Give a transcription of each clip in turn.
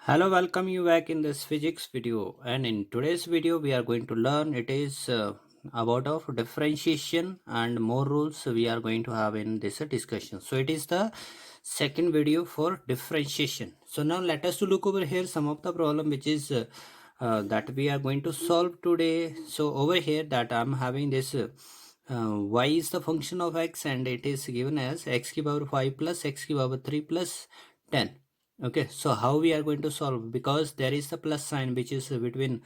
Hello, welcome you back in this physics video, and in today's video we are going to learn it is about of differentiation and more rules we are going to have in this discussion. So it is the second video for differentiation. So now let us to look over here some of the problem which is that we are going to solve today. So over here that I'm having this y is the function of x and it is given as x ki power 5 plus x ki power 3 plus 10. Okay, so how we are going to solve, because there is the plus sign which is between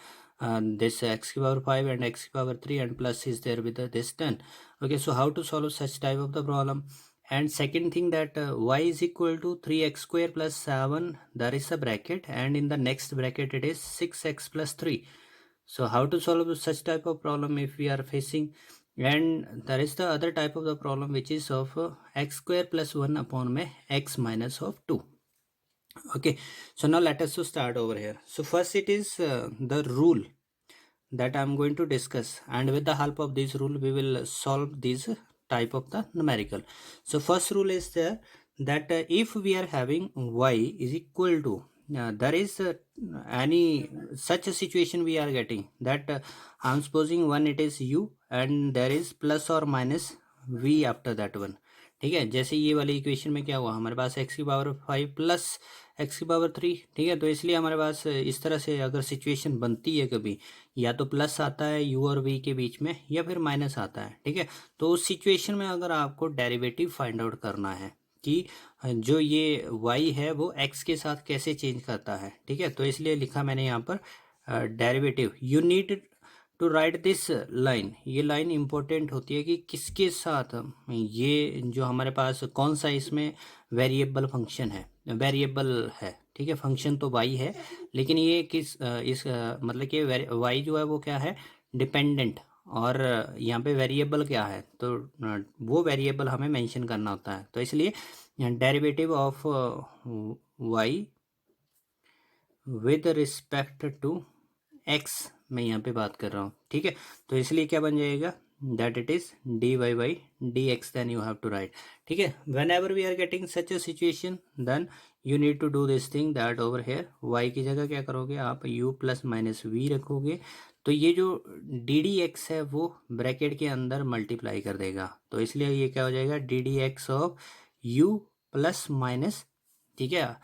this x power 5 and x power 3 and plus is there with this 10. Okay, so how to solve such type of the problem. And second thing that y is equal to 3x square plus 7, there is a bracket, and in the next bracket it is 6x plus 3. So how to solve such type of problem if we are facing. And there is the other type of the problem which is of x square plus 1 upon में x minus of 2. Okay, so now let us to start over here. So first it is the rule that I'm going to discuss, and with the help of this rule we will solve this type of the numerical. So first rule is there that if we are having y is equal to there is any such a situation we are getting that I'm supposing one it is u and there is plus or minus v after that one. ठीक है, जैसे ये वाली equation में क्या हुआ, हमारे पास x की पावर 5 प्लस एक्स की पावर 3. ठीक है, तो इसलिए हमारे पास इस तरह से अगर सिचुएशन बनती है कभी, या तो प्लस आता है यू और वी के बीच में या फिर माइनस आता है. ठीक है, तो उस सिचुएशन में अगर आपको डेरिवेटिव फाइंड आउट करना है कि जो ये y है वो x के साथ कैसे चेंज करता है. ठीक है, तो इसलिए लिखा मैंने यहाँ पर derivative. You need to write this line. ये लाइन इंपॉर्टेंट होती है कि किसके साथ ये जो हमारे पास कौन सा इसमें वेरिएबल फंक्शन है, वेरिएबल है. ठीक है, फंक्शन तो y है लेकिन ये किस इस मतलब कि y जो है वो क्या है, डिपेंडेंट, और यहाँ पे वेरिएबल क्या है, तो वो वेरिएबल हमें मेंशन करना होता है. तो इसलिए derivative of y with respect to x मैं यहाँ पे बात कर रहा हूँ. ठीक है, तो इसलिए क्या बन जाएगा, that it is dy by dx, then you have to write. ठीक है, whenever we are getting such a situation then you need to do this thing that over here y की जगह क्या करोगे आप, u प्लस माइनस वी रखोगे. तो ये जो डी डी एक्स है वो ब्रैकेट के अंदर मल्टीप्लाई कर देगा, तो इसलिए ये क्या हो जाएगा, D D x of u plus minus. ठीक है,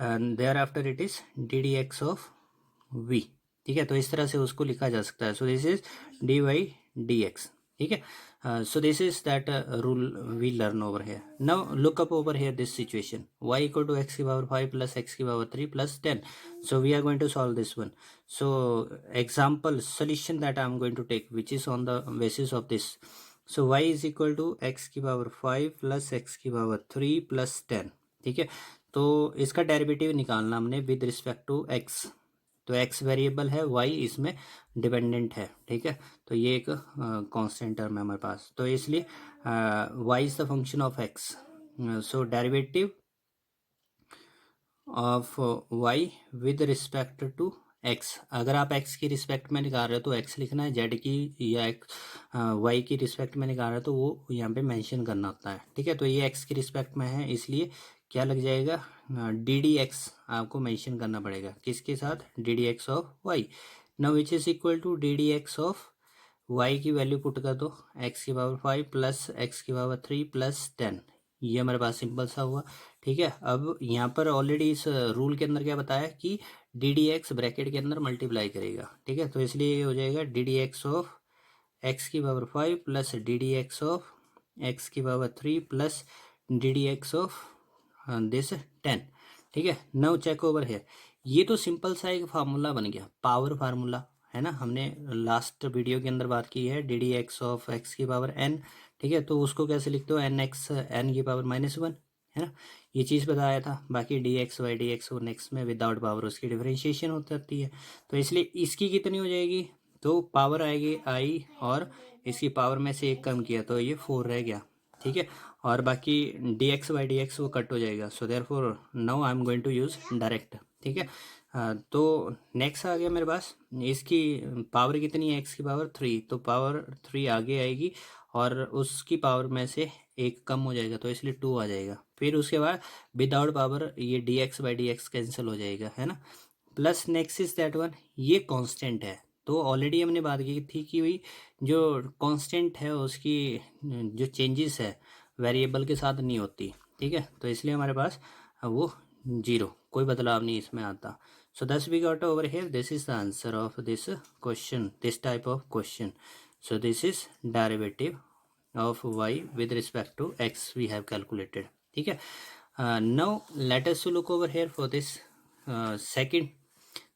there after it is D D x of v. ठीक है, तो इस तरह से उसको लिखा जा सकता है. So this is D Y D X. ठीक है, so this is that rule we learn over here. Now look up over here this situation, y equal to X की पावर 5 प्लस एक्स की power 3 plus 10. So we are going to solve this one. So example solution that I am going to take which is on the basis of this. So y is equal to X की power 5 plus X की power 3 plus 10. ठीक है, तो इसका derivative निकालना हमने with respect to x. तो x variable है, y इसमें डिपेंडेंट है. ठीक है, तो ये एक कांस्टेंट टर्म है हमारे पास, तो इसलिए y is the function of x. So derivative of y with respect to x. अगर आप x की रिस्पेक्ट में निकाल रहे हो तो x लिखना है, z की या y की रिस्पेक्ट में निकाल रहे हो तो वो यहाँ पे मेंशन करना होता है. ठीक है, तो ये x की रिस्पेक्ट में है इसलिए क्या लग जाएगा, डी डी एक्स आपको मेंशन करना पड़ेगा. किसके साथ, D D x of Y. Now which is equal to D D x of Y की वैल्यू पुट कर दो, एक्स की पावर 5 प्लस एक्स की पावर 3 प्लस 10. ये हमारे पास सिंपल सा हुआ. ठीक है, अब यहाँ पर ऑलरेडी इस रूल के अंदर क्या बताया कि डी डी एक्स ब्रैकेट के अंदर मल्टीप्लाई करेगा. ठीक है, तो इसलिए ये हो जाएगा D D x of x की power 5 plus d D x of x की power 3 plus d D x of this 10. ठीक है, नाउ चेक ओवर है. ये तो सिंपल सा एक फार्मूला बन गया, पावर फार्मूला है ना, हमने लास्ट वीडियो के अंदर बात की है D D x of x की पावर n. ठीक है, तो उसको कैसे लिखते हो, एन एक्स एन की पावर -1 है ना, ये चीज़ बताया था. बाकी D X Y D X और नेक्स्ट में विदाउट पावर उसकी डिफरेंशिएशन हो जाती है. तो इसलिए इसकी कितनी हो जाएगी, तो पावर आएगी आई और इसकी पावर में से एक कम किया तो ये 4 रह गया. ठीक है, और बाकी D x by D X वो कट हो जाएगा. So therefore now I am going to use direct. ठीक है, तो नेक्स्ट आ गया मेरे पास, इसकी पावर कितनी है, एक्स की पावर 3, तो पावर 3 आगे आएगी और उसकी पावर में से एक कम हो जाएगा तो इसलिए 2 आ जाएगा। फिर उसके बाद विदाउट पावर ये dx/dx कैंसिल हो जाएगा, है ना। Plus next is that one, ये कांस्टेंट है। तो ऑलरेडी हमने बात की थी कि भाई जो कांस्टेंट है उसकी जो चेंजेस है वेरिएबल के साथ नहीं होती, ठीक है। तो इसलिए हमारे पास वो 0, कोई बदलाव नहीं इसमें आता। So thus we got over here, this is the answer of this question, this type of question. So this is derivative of y with respect to x we have calculated, ठीक है। now let us look over here for this second।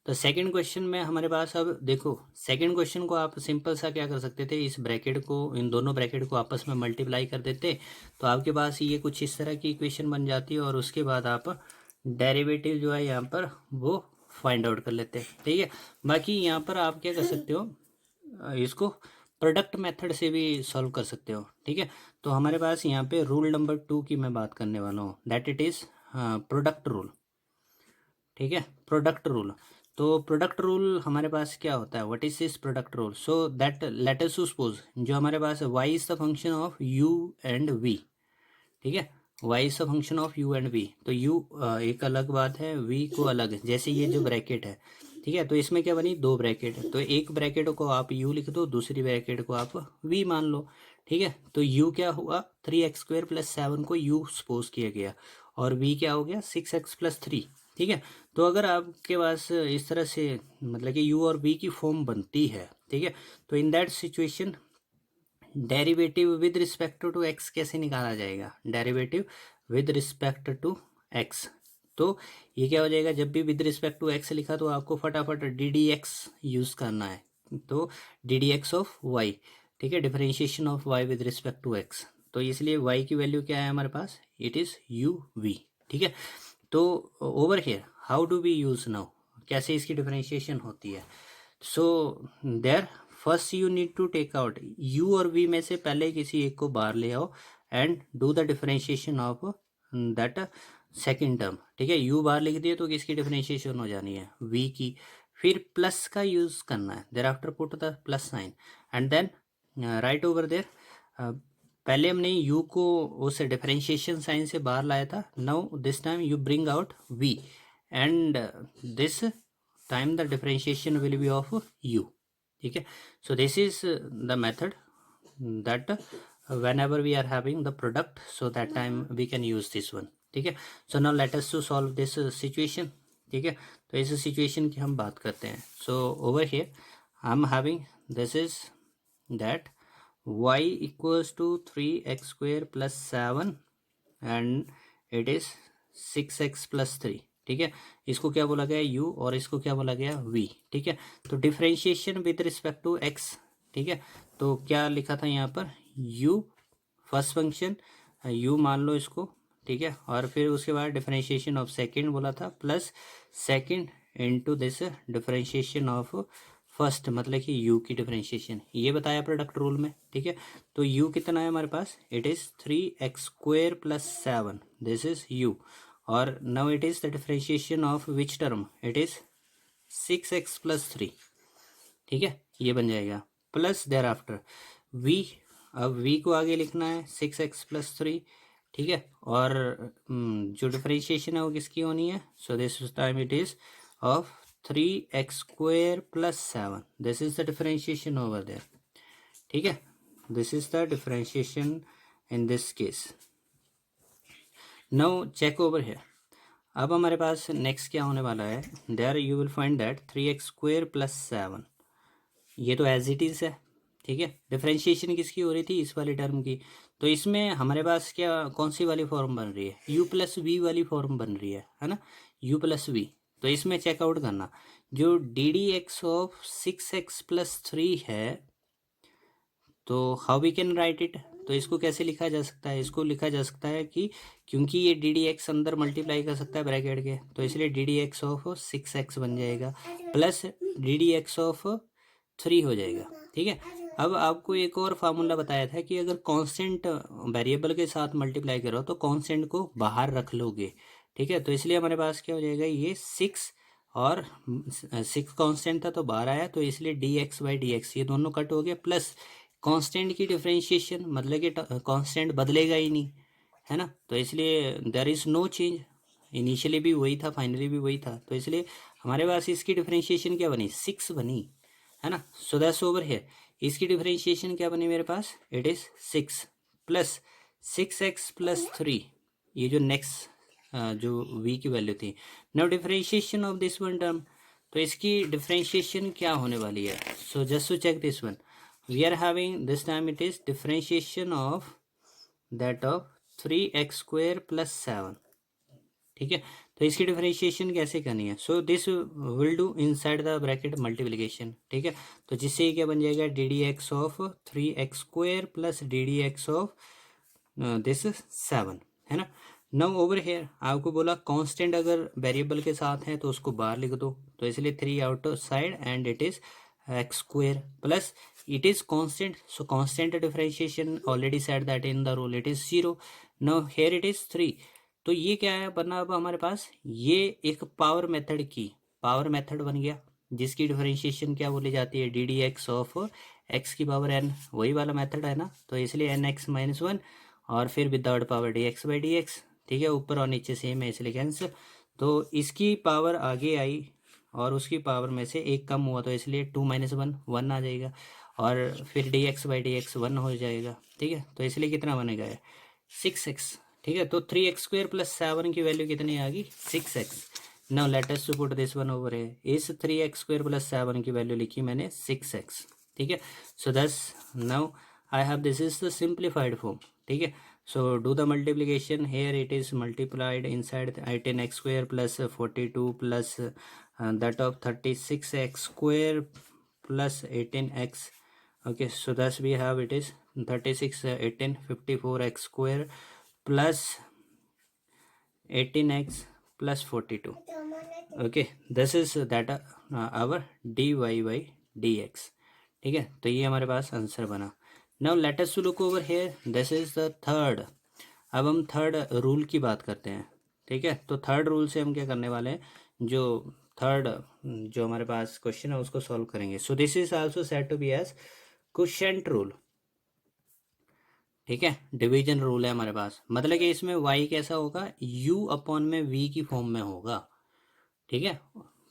तो second question में हमारे पास, अब देखो second question को आप simple सा क्या कर सकते थे, इस ब्रैकेट को, इन दोनों ब्रैकेट को आपस में मल्टीप्लाई कर देते तो आपके पास ये कुछ इस तरह की इक्वेशन बन जाती और उसके बाद आप डेरिवेटिव जो है यहाँ पर वो फाइंड आउट कर लेते, ठीक है। बाकी यहाँ पर आप क्या कर सकते हो, इसको प्रोडक्ट मेथड से भी सॉल्व कर सकते हो, ठीक है। तो हमारे पास यहाँ पे रूल नंबर 2 की मैं बात करने वाला हूँ, that it is product rule, ठीक है। प्रोडक्ट रूल, तो प्रोडक्ट रूल हमारे पास क्या होता है, what is this product rule. So that let us suppose जो हमारे पास y is the function of u and v, ठीक है। y is the function of u and v, तो u एक अलग बात है, v को अलग है। जैसे ये जो ब्रैकेट है, ठीक है, तो इसमें क्या बनी, दो ब्रैकेट, तो एक ब्रैकेट को आप u लिख दो, दूसरी ब्रैकेट को आप v मान लो, ठीक है। तो u क्या हुआ, 3x² + 7 को u सपोज किया गया और v क्या हो गया, 6x + 3, ठीक है। तो अगर आपके पास इस तरह से मतलब कि u और v की फॉर्म बनती है, ठीक है, तो in that situation derivative with respect to x कैसे निकाला जाएगा, derivative with respect to x। तो ये क्या हो जाएगा, जब भी विद रिस्पेक्ट टू x लिखा तो आपको फटाफट ddx यूज़ करना है, तो ddx ऑफ y, ठीक है, differentiation of y with respect to x। तो इसलिए y की वैल्यू क्या है हमारे पास, इट इज़ uv, ठीक है। तो over here how do we use now, कैसे इसकी डिफरेंशिएशन होती है। So there first you need to take out u और v में से पहले किसी एक को बाहर ले आओ and do the differentiation of that second term, ठीक है। u बाहर लिख दिए तो किसकी डिफरेंशिएशन हो जानी है, v की। फिर प्लस का यूज़ करना है, there after put the plus sign and then right over there. पहले हमने u को उस डिफरेंशिएशन साइन से बाहर लाया था, now this time you bring out v and this time the differentiation will be of u, ठीक है। So this is the method that whenever we are having the product, so that time we can use this one, ठीक है। So now let us to solve this situation, ठीक है। तो इस situation की हम बात करते हैं। So over here I am having this is that y equals to 3x² + 7 and it is 6x + 3, ठीक है। इसको क्या बोला गया, u, और इसको क्या बोला गया, v, ठीक है। तो differentiation with respect to x, ठीक है। तो क्या लिखा था यहाँ पर, u फर्स्ट फंक्शन, u मान लो इसको, ठीक है। और फिर उसके बाद डिफरेंशिएशन ऑफ सेकंड बोला था, plus second into this differentiation of first, मतलब कि u की डिफरेंशिएशन, ये बताया प्रोडक्ट रूल में, ठीक है। तो u कितना है हमारे पास, it is 3x² + 7, this is u, और now it is the differentiation of which term, it is 6x + 3, ठीक है, ये बन जाएगा। प्लस देयर आफ्टर v, अब v को आगे लिखना है 6x + 3, ठीक है। और जो डिफरेंशिएशन है वो किसकी होनी है, so this time it is of 3x² + 7, this is the differentiation over there, ठीक है। This is the differentiation in this case. Now check over here, अब हमारे पास नेक्स्ट क्या होने वाला है, there you will find that 3x² + 7, ये तो एज इट इज़ है, ठीक है। डिफरेंशिएशन किसकी हो रही थी, इस वाली टर्म की। तो इसमें हमारे पास क्या, कौन सी वाली फॉर्म बन रही है, u + v वाली फॉर्म बन रही है ना, u + v। तो इसमें चेकआउट करना, जो ddx ऑफ 6x + 3 है, तो how we can write it, तो इसको कैसे लिखा जा सकता है, इसको लिखा जा सकता है कि क्योंकि ये ddx अंदर मल्टीप्लाई कर सकता है ब्रैकेट के, तो इसलिए ddx ऑफ 6x बन जाएगा प्लस ddx ऑफ 3 हो जाएगा, ठीक है। अब आपको एक और फार्मूला बताया था कि अगर कांस्टेंट वेरिएबल के साथ मल्टीप्लाई करो तो कांस्टेंट को बाहर रख लोगे, ठीक है। तो इसलिए हमारे पास क्या हो जाएगा, ये 6 और 6 कांस्टेंट था तो बाहर आया, तो इसलिए dx/dx ये दोनों कट हो गया, प्लस कांस्टेंट की डिफरेंशिएशन मतलब कि कांस्टेंट बदलेगा ही नहीं, है ना, तो इसलिए there is no change, initially भी वही था, फाइनली भी वही था, तो इसलिए हमारे पास इसकी डिफरेंशिएशन क्या बनी, 6 बनी, है ना। सो दैट्स ओवर हियर, इसकी डिफरेंशिएशन क्या बनी मेरे पास, इट इज़ 6 प्लस 6x+3, ये जो नेक्स्ट जो v की वैल्यू थी। Now differentiation of this one term, तो इसकी डिफरेंशिएशन क्या होने वाली है। So just to check this one, we are having this time it is differentiation of that of 3x² + 7, ठीक है। तो इसकी डिफरेंशिएशन कैसे करनी है, so this will do inside the bracket multiplication, ठीक है। तो जिससे ये क्या बन जाएगा, ddx of 3x² + ddx of this 7, है ना। नाउ ओवर हेयर आपको बोला कांस्टेंट अगर वेरिएबल के साथ है तो उसको बाहर लिख दो, तो इसलिए 3 out side and it is x² plus it is constant, so constant differentiation already said that in the rule it is 0. now here it is 3, तो ये क्या है बना अब हमारे पास, ये एक पावर मेथड की पावर मेथड बन गया, जिसकी डिफरेंशिएशन क्या बोली जाती है, ddx ऑफ x की पावर n, वही वाला मेथड है ना, तो इसलिए nx-1 और फिर विदाउट पावर dx/dx, ठीक है, ऊपर और नीचे सेम है इसलिए कैंसिल, तो इसकी पावर आगे आई और उसकी पावर में से एक कम हुआ, तो इसलिए 2 - 1 1 आ जाएगा, और फिर dx/dx 1 हो जाएगा, ठीक है, तो इसलिए कितना बनेगा 6x, ठीक है। तो 3x² + 7 की वैल्यू कितनी आ गई, 6x। Now let us put this one over है, इस 3x² + 7 की वैल्यू लिखी मैंने 6x, ठीक है। सो दस now I have this is the simplified form, ठीक है। so do the multiplication, here it is multiplied inside 18x² + 42 plus that of 36x² plus 18x, okay, so thus we have it is 36 18 54x² plus 18x plus 42, okay, this is that our dy by dx, ठीक है। तो ये हमारे पास answer बना। Now let us look over here, this is the third, अब हम third rule की बात करते हैं, ठीक है। तो थर्ड रूल से हम क्या करने वाले हैं, जो थर्ड जो हमारे पास क्वेश्चन है उसको सॉल्व करेंगे। So this is also said to be as quotient rule, ठीक है, डिवीजन रूल है हमारे पास, मतलब कि इसमें y कैसा होगा, u/v की फॉर्म में होगा, ठीक है।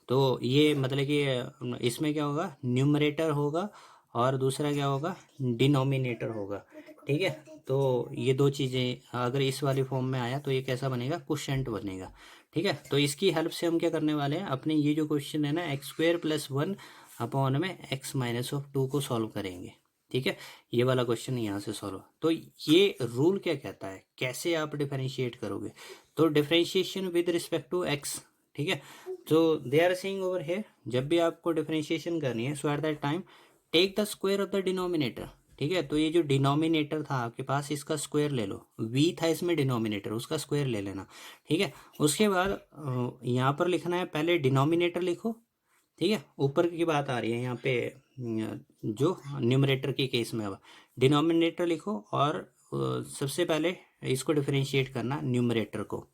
तो ये मतलब कि इसमें क्या होगा, न्यूमरेटर होगा और दूसरा क्या होगा, डिनोमिनेटर होगा, ठीक है। तो ये दो चीज़ें अगर इस वाली फॉर्म में आया तो ये कैसा बनेगा, क्वोशिएंट बनेगा, ठीक है। तो इसकी हेल्प से हम क्या करने वाले हैं, अपने ये जो क्वेश्चन है ना x² + 1 में x-2 को सॉल्व करेंगे, ठीक है। ये वाला क्वेश्चन यहाँ से सॉल्व, तो ये रूल क्या कहता है, कैसे आप डिफरेंशिएट करोगे, तो differentiation with respect to x, ठीक है। तो they are saying over here, जब भी आपको डिफरेंशिएशन करनी है, so at that time take the square of the denominator, ठीक है। तो ये जो डिनोमिनेटर था आपके पास, इसका स्क्वायर ले लो, v था इसमें डिनोमिनेटर, उसका स्क्वायर ले लेना, ठीक है। उसके बाद यहाँ पर लिखना है, पहले डिनोमिनेटर लिखो, ठीक है, ऊपर की बात आ रही है यहाँ पे जो न्यूमरेटर के केस में, अब डिनोमिनेटर लिखो और सबसे पहले इसको डिफरेंशिएट करना न्यूमरेटर को,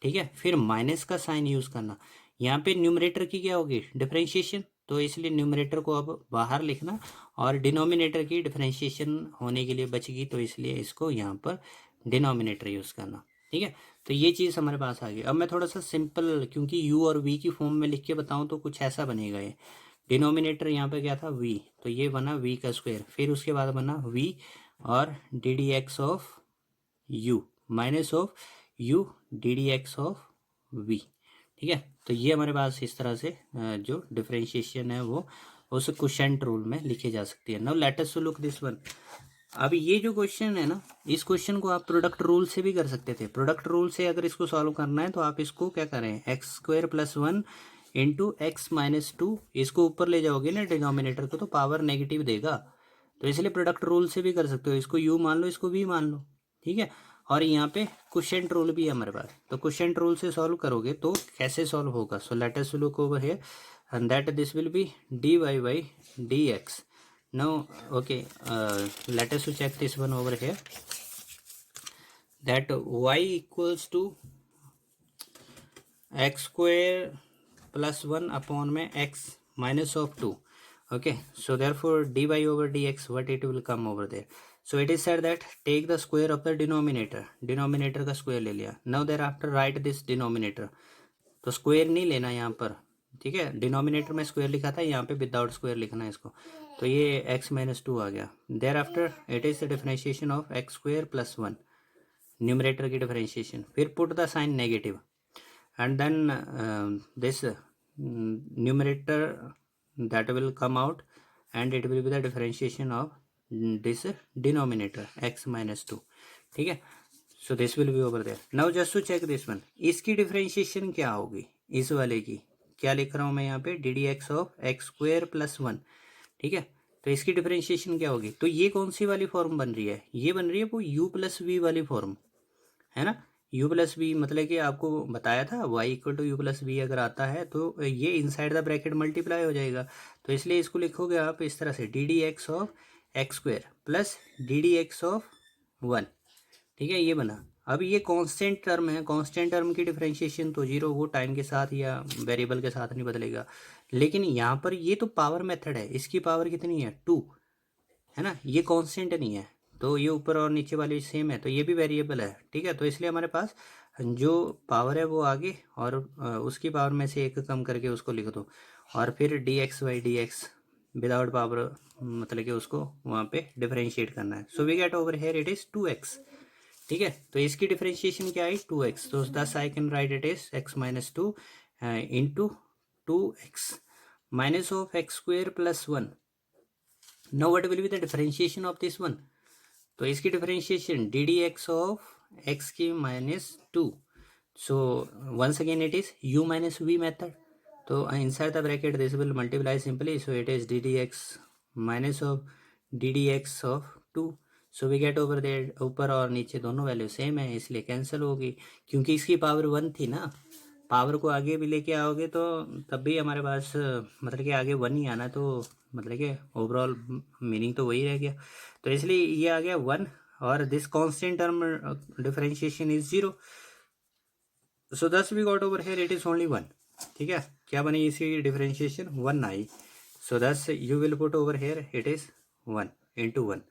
ठीक है, फिर माइनस का साइन यूज़ करना, यहाँ पे न्यूमरेटर की क्या होगी, डिफरेंशिएशन, तो इसलिए न्यूमरेटर को अब बाहर लिखना और डिनोमिनेटर की डिफरेंशिएशन होने के लिए बचेगी, तो इसलिए इसको यहाँ पर डिनोमिनेटर यूज़ करना, ठीक है। तो ये चीज़ हमारे पास आ गई। अब मैं थोड़ा सा सिंपल, क्योंकि u और v की फॉर्म में लिख के बताऊँ तो कुछ ऐसा बनेगा, ये डिनोमिनेटर यहाँ पे क्या था v, तो ये बना v का स्क्वायर, फिर उसके बाद बना v और ddx of u minus of u ddx of v, ठीक है। तो ये हमारे पास इस तरह से जो डिफरेंशिएशन है वो उस क्वोशिएंट रूल में लिखी जा सकती है। Now let us look this one, अब ये जो क्वेश्चन है ना, इस क्वेश्चन को आप प्रोडक्ट रूल से भी कर सकते थे। प्रोडक्ट रूल से अगर इसको सॉल्व करना है तो आप इसको क्या करें, x² + 1 इंटू x-2, इसको ऊपर ले जाओगे ना डिनोमिनेटर को, तो पावर नेगेटिव देगा, तो इसलिए प्रोडक्ट रूल से भी कर सकते हो, इसको u मान लो, इसको v मान लो, ठीक है। और यहाँ पे क्वोशिएंट रूल भी है हमारे पास, तो क्वोशिएंट रूल से सॉल्व करोगे तो कैसे सॉल्व होगा, so let us look over here and that this will be dy by dx. Now okay, let us to check this one over here, that y equals to x² + 1 upon में x -2, Okay, so therefore dy over dx, what it will come over there. So it is said that take the square of the denominator का square ले लिया. Now thereafter write this denominator. तो square नहीं लेना यहाँ पर, ठीक है. डिनोमिनेटर में स्क्वायर लिखा था, यहाँ पे विदाउट स्क्वायर लिखना है इसको. तो ये x माइनस 2 आ गया. There after it is the differentiation of x square plus 1, numerator की डिफरेंशिएशन. फिर put the sign negative and then this numerator that will come out and it will be the differentiation of this denominator x minus 2. ठीक है. So this will be over there. Now just to check this one, इसकी डिफरेंशिएशन क्या होगी, इस वाले की क्या लिख रहा हूँ मैं यहाँ पे, D D x of x square plus 1. ठीक है. तो इसकी डिफरेंशिएशन क्या होगी. तो ये कौन सी वाली फॉर्म बन रही है, ये बन रही है वो u प्लस वी वाली फॉर्म है ना. u प्लस वी मतलब कि आपको बताया था y equal to u plus v अगर आता है तो ये इनसाइड द ब्रैकेट मल्टीप्लाई हो जाएगा. तो इसलिए इसको लिखोगे आप इस तरह से, D D x of x square plus d D x of 1. ठीक है, ये बना. अब ये कांस्टेंट टर्म है, कांस्टेंट टर्म की डिफरेंशिएशन तो जीरो, वो टाइम के साथ या वेरिएबल के साथ नहीं बदलेगा. लेकिन यहाँ पर ये तो पावर मेथड है, इसकी पावर कितनी है 2 है ना, ये कांस्टेंट नहीं है. तो ये ऊपर और नीचे वाली सेम है, तो ये भी वेरिएबल है. ठीक है. तो इसलिए हमारे पास जो पावर है वो आगे और उसकी पावर में से एक कम करके उसको लिख दो, और फिर d x by D x without power मतलब कि उसको वहाँ पे डिफरेंशिएट करना है. So we get over here it is 2x. ठीक है. तो इसकी डिफरेंशिएशन क्या है 2x. तो दस I can write it is x minus 2 into 2x minus of x square plus 1. Now what will be the differentiation of this one. तो इसकी differentiation d D x of x की minus 2. So once again it is u minus v method. तो inside the bracket this will multiply simply, so it is d D x minus of d D x of 2. So we get over there, ऊपर और नीचे दोनों value same है इसलिए cancel होगी, क्योंकि इसकी पावर 1 थी ना. पावर को आगे भी लेके आओगे तो तब भी हमारे पास मतलब कि आगे 1 ही आना, तो मतलब कि ओवरऑल मीनिंग तो वही रह गया. तो इसलिए ये आ गया 1 और this constant term differentiation is 0. So thus we got over here it is only 1. ठीक है. क्या बनी इसकी डिफरेंशिएशन 1 आई. So thus you will put over here it is 1 into 1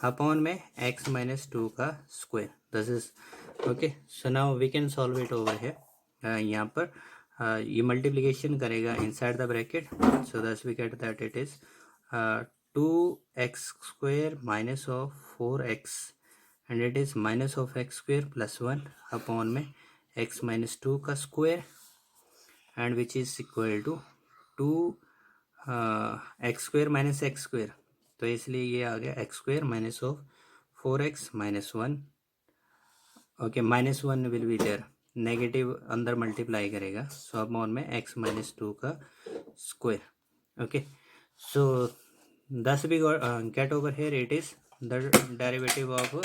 upon में x माइनस 2 का square. This is okay. So now we can solve it over here. यहाँ पर ये मल्टीप्लिकेशन करेगा inside the bracket. So thus we get that it is 2x square minus of 4x and it is minus of x square plus 1 upon में x minus 2 का square and which is equal to 2x square minus x square. तो इसलिए ये आ गया x square minus of 4x minus 1. Okay, minus 1 will be there, negative अंदर multiply करेगा. So upon में x माइनस 2 का स्क्वायर. ओके. सो दस भी gate over here it is the derivative of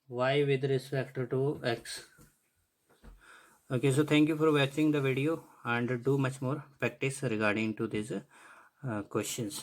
y with respect to x. Okay, so thank you for watching the video and do much more practice regarding to these questions.